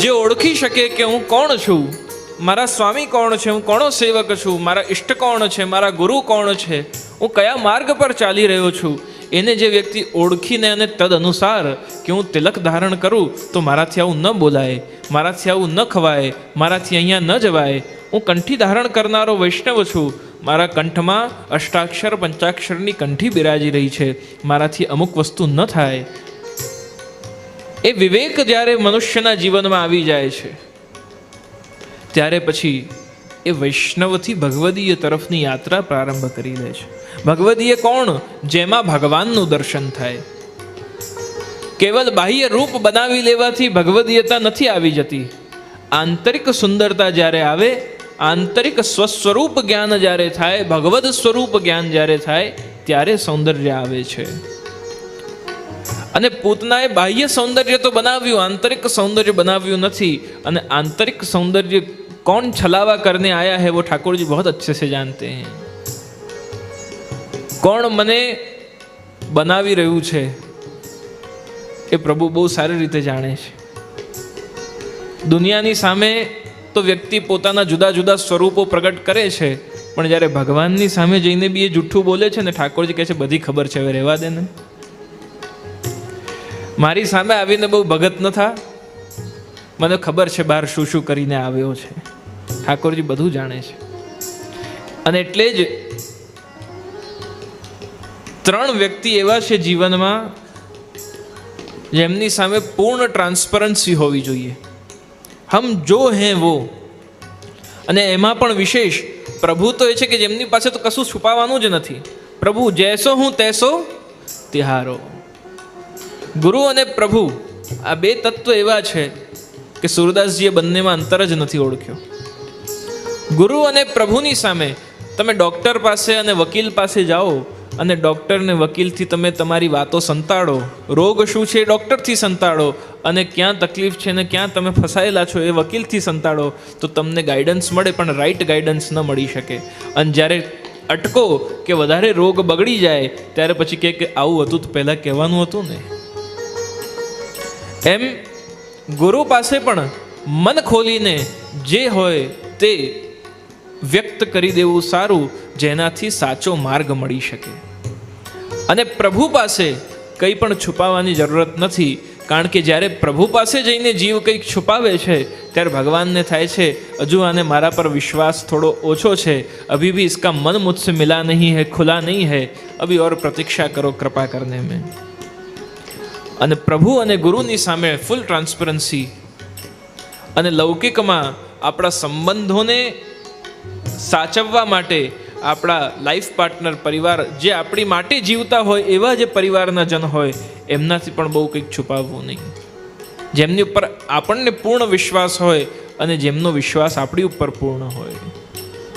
જે ઓળખી શકે કે હું કોણ છું, મારા સ્વામી કોણ છે, હું કોનો સેવક છું, મારા ઈષ્ટ કોણ છે, મારા ગુરુ કોણ છે, હું કયા માર્ગ પર ચાલી રહ્યો છું, એને જે વ્યક્તિ ઓળખીને અને તદ અનુસાર કે હું તિલક ધારણ કરું તો મારાથી આવું ન બોલાય, મારાથી આવું ન ખવાય, મારાથી અહીંયા ન જવાય, હું કંઠી ધારણ કરનારો વૈષ્ણવ છું, મારા કંઠમાં અષ્ટાક્ષર પંચાક્ષરની કંઠી બિરાજી રહી છે, મારાથી અમુક વસ્તુ ન થાય. એ વિવેક જ્યારે મનુષ્યના જીવનમાં આવી જાય છે ત્યારે પછી એ વૈષ્ણવથી ભગવદીય તરફની યાત્રા પ્રારંભ કરી દે છે. ભગવદીય કોણ? જેમાં ભગવાનનું દર્શન થાય. કેવલ બાહ્ય રૂપ બનાવી લેવાથી ભગવદીયતા નથી આવી જતી. આંતરિક સુંદરતા જ્યારે આવે, આંતરિક સ્વસ્વરૂપ જ્ઞાન જ્યારે થાય, ભગવદ સ્વરૂપ જ્ઞાન જ્યારે થાય ત્યારે સૌંદર્ય આવે છે. અને પૂતનાએ બાહ્ય સૌંદર્ય તો બનાવ્યું, આંતરિક સૌંદર્ય બનાવ્યું નથી. અને આંતરિક સૌંદર્ય कौन छलावा करने आया है वो ठाकुर जी बहुत अच्छे से जानते हैं. कौन મને બનાવી રહ્યું છે એ પ્રભુ બહુ સારી રીતે જાણે છે. દુનિયાની સામે તો વ્યક્તિ પોતાના જુદા જુદા સ્વરૂપો પ્રગટ કરે છે, પણ જ્યારે ભગવાનની સામે જઈને બી એ જૂઠું બોલે છે ને, ઠાકોરજી કહે છે બધી ખબર છે, હવે રહેવા દે ને. મારી સામે આવીને બહુ ભગત ન થા, મને ખબર છે બહાર શું શું કરીને આવ્યો છે. ઠાકોરજી બધું જાણે છે. અને એટલે જ ત્રણ વ્યક્તિ એવા છે જીવનમાં જેમની સામે પૂર્ણ ટ્રાન્સપરન્સી હોવી જોઈએ. હમ જો હે વો. અને એમાં પણ વિશેષ પ્રભુ તો એ છે કે જેમની પાસે તો કશું છુપાવવાનું જ નથી. પ્રભુ જૈસો હું તૈસો તિહારો. ગુરુ અને પ્રભુ આ બે તત્વ એવા છે કે સુરદાસજીએ બંનેમાં અંતર જ નથી ઓળખ્યો. ગુરુ અને પ્રભુની સામે તમે ડૉક્ટર પાસે અને વકીલ પાસે જાઓ અને ડૉક્ટર ને વકીલથી તમે તમારી વાતો સંતાડો, રોગ શું છે એ ડૉક્ટરથી સંતાડો, અને ક્યાં તકલીફ છે ને ક્યાં તમે ફસાયેલા છો એ વકીલથી સંતાડો, તો તમને ગાઈડન્સ મળે, પણ રાઈટ ગાઈડન્સ ન મળી શકે. અને જ્યારે અટકો કે વધારે રોગ બગડી જાય ત્યારે પછી કે આવું હતું તો પહેલાં કહેવાનું હતું ને. એમ ગુરુ પાસે પણ મન ખોલીને જે હોય તે વ્યક્ત કરી દેવું સારું, જેનાથી સાચો માર્ગ મળી શકે. અને પ્રભુ પાસે કંઈ પણ છુપાવવાની જરૂરત નથી, કારણ કે જ્યારે પ્રભુ પાસે જઈને જીવ કંઈક છુપાવે છે ત્યારે ભગવાનને થાય છે હજુ આને મારા પર વિશ્વાસ થોડો ઓછો છે, અભી ભી इसका मन मुझसे मिला नहीं है, खुला नहीं है, अभी और प्रतीक्षा करो कृपा करने में. અને પ્રભુ અને ગુરુની સામે ફૂલ ટ્રાન્સપરન્સી. અને લૌકિકમાં આપણા સંબંધોને સાચવવા માટે આપણા લાઈફ પાર્ટનર, પરિવાર, જે આપણી માટે જીવતા હોય એવા જે પરિવારના જન હોય એમનાથી પણ બહુ કંઈક છુપાવવું નહીં. જેમની ઉપર આપણને પૂર્ણ વિશ્વાસ હોય અને જેમનો વિશ્વાસ આપણી ઉપર પૂર્ણ હોય.